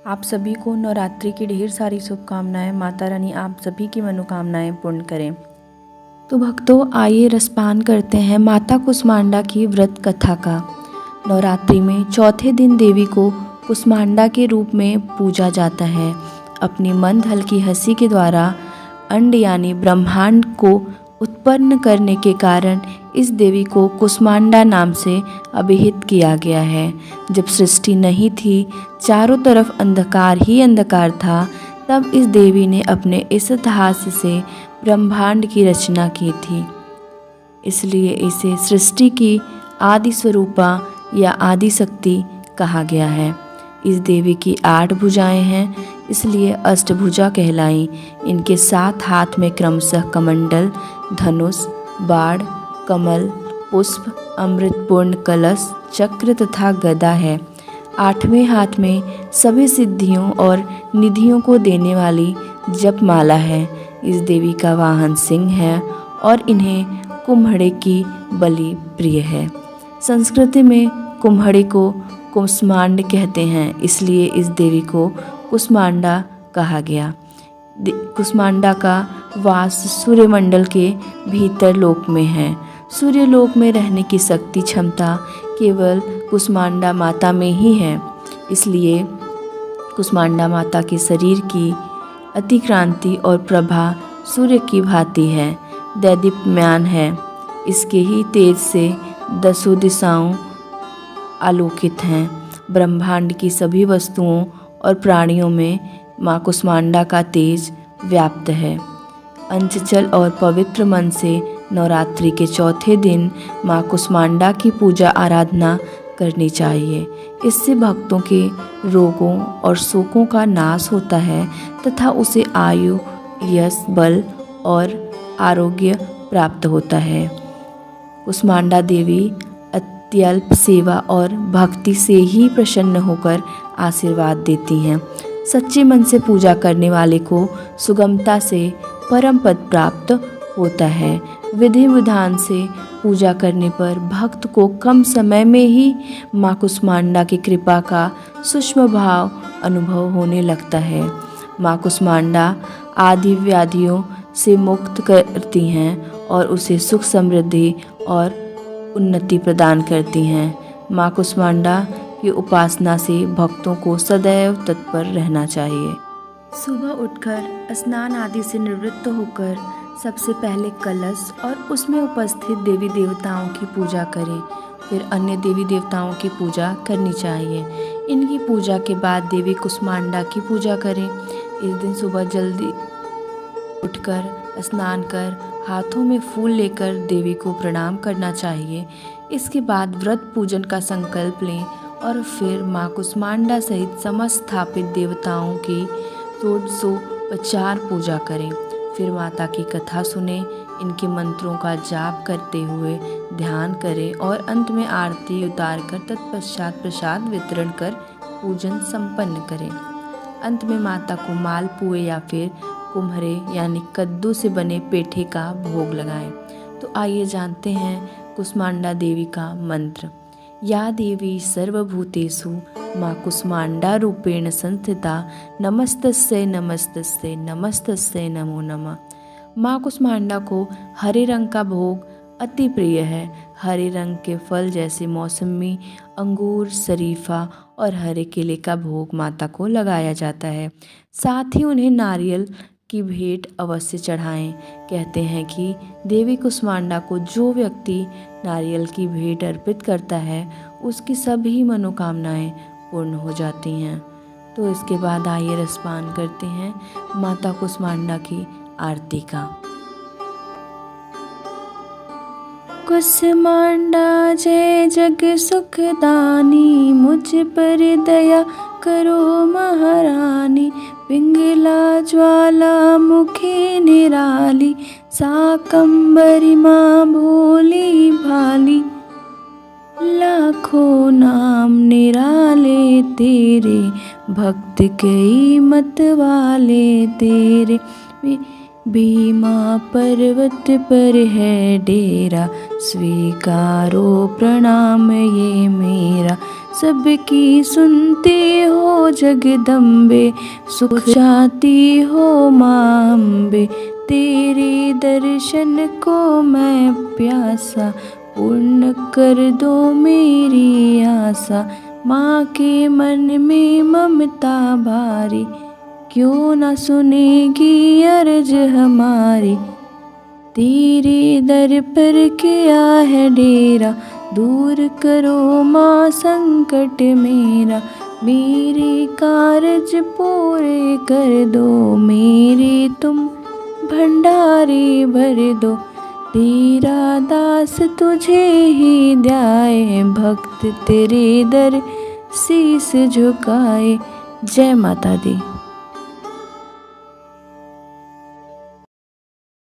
आप सभी को नवरात्रि की ढेर सारी शुभकामनाएं। माता रानी आप सभी की मनोकामनाएं पूर्ण करें। तो भक्तों, आइए रसपान करते हैं माता कुष्मांडा की व्रत कथा का। नवरात्रि में चौथे दिन देवी को कुष्मांडा के रूप में पूजा जाता है। अपनी मंद हल्की हंसी के द्वारा अंड यानी ब्रह्मांड को उत्पन्न करने के कारण इस देवी को कुष्मांडा नाम से अभिहित किया गया है। जब सृष्टि नहीं थी, चारों तरफ अंधकार ही अंधकार था, तब इस देवी ने अपने इस हास्य से ब्रह्मांड की रचना की थी। इसलिए इसे सृष्टि की आदि स्वरूपा या आदि शक्ति कहा गया है। इस देवी की 8 भुजाएं हैं, इसलिए अष्टभुजा कहलाई। इनके 7 हाथ में क्रमशः कमंडल, धनुष, बाण, कमल, पुष्प, अमृतपूर्ण कलश, चक्र तथा गदा है। 8वें हाथ में सभी सिद्धियों और निधियों को देने वाली जपमाला है। इस देवी का वाहन सिंह है और इन्हें कुम्हड़े की बलि प्रिय है। संस्कृति में कुम्हड़े को कुष्मांड कहते हैं, इसलिए इस देवी को कुष्मांडा कहा गया। कुष्मांडा का वास सूर्यमंडल के भीतर लोक में है। सूर्यलोक में रहने की शक्ति क्षमता केवल कुष्मांडा माता में ही है। इसलिए कुष्मांडा माता के शरीर की अतिक्रांति और प्रभा सूर्य की भांति है, दैदीप्यमान है। इसके ही तेज से 10 दिशाओं आलोकित हैं। ब्रह्मांड की सभी वस्तुओं और प्राणियों में माँ कुष्मांडा का तेज व्याप्त है। अंचल और पवित्र मन से नवरात्रि के चौथे दिन माँ कुष्मांडा की पूजा आराधना करनी चाहिए। इससे भक्तों के रोगों और शोकों का नाश होता है तथा उसे आयु, यश, बल और आरोग्य प्राप्त होता है। कुष्मांडा देवी अत्यल्प सेवा और भक्ति से ही प्रसन्न होकर आशीर्वाद देती हैं। सच्चे मन से पूजा करने वाले को सुगमता से परम पद प्राप्त होता है। विधि विधान से पूजा करने पर भक्त को कम समय में ही माँ कुष्मांडा की कृपा का सूक्ष्म भाव अनुभव होने लगता है। माँ कुष्मांडा आदि व्याधियों से मुक्त करती हैं और उसे सुख, समृद्धि और उन्नति प्रदान करती हैं। माँ कुष्मांडा की उपासना से भक्तों को सदैव तत्पर रहना चाहिए। सुबह उठकर स्नान आदि से निवृत्त होकर सबसे पहले कलश और उसमें उपस्थित देवी देवताओं की पूजा करें। फिर अन्य देवी देवताओं की पूजा करनी चाहिए। इनकी पूजा के बाद देवी कुष्मांडा की पूजा करें। इस दिन सुबह जल्दी उठकर स्नान कर हाथों में फूल लेकर देवी को प्रणाम करना चाहिए। इसके बाद व्रत पूजन का संकल्प लें और फिर माँ कुष्मांडा सहित समस्त स्थापित देवताओं की 250 पूजा करें। फिर माता की कथा सुने, इनके मंत्रों का जाप करते हुए ध्यान करें और अंत में आरती उतारकर तत्पश्चात प्रसाद वितरण कर पूजन संपन्न करें। अंत में माता को मालपुए या फिर कुम्हरे यानी कद्दू से बने पेठे का भोग लगाएं। तो आइए जानते हैं कुष्मांडा देवी का मंत्र। या देवी सर्वभूतेषु माँ कुष्मांडा रूपेण संस्थिता नमस्तस्यै नमस्तस्यै नमस्तस्यै नमो नमः। माँ कुष्मांडा को हरे रंग का भोग अति प्रिय है। हरे रंग के फल जैसे मौसमी, अंगूर, शरीफा और हरे केले का भोग माता को लगाया जाता है। साथ ही उन्हें नारियल की भेंट अवश्य चढ़ाएं। कहते हैं कि देवी कुष्मांडा को जो व्यक्ति नारियल की भेंट अर्पित करता है उसकी सभी मनोकामनाएं पूर्ण हो जाती हैं। तो इसके बाद आइए रसपान करते हैं माता कुष्मांडा की आरती का। कुष्मांडा जय जग सुखदानी, मुझ पर दया करो महारानी। पिंगला ज्वाला मुखी निराली, शाकंभरी माँ भोली भाली। लाखों नाम निराले तेरे, भक्त कई मत वाले तेरे। भीमा पर्वत पर है डेरा, स्वीकारो प्रणाम ये मेरा। सबकी सुनती हो जगदम्बे, सुख चाहती हो माँ अम्बे। तेरे दर्शन को मैं प्यासा, पूर्ण कर दो मेरी आशा। माँ के मन में ममता भारी, क्यों ना सुनेगी अर्ज हमारी। तेरे दर पर किया है डेरा, दूर करो माँ संकट मेरा। मेरे कारज पूरे कर दो, मेरे तुम भंडारे भर दो। तेरा दास तुझे ही ध्याए, भक्त तेरे दर शीस झुकाए। जय माता दी।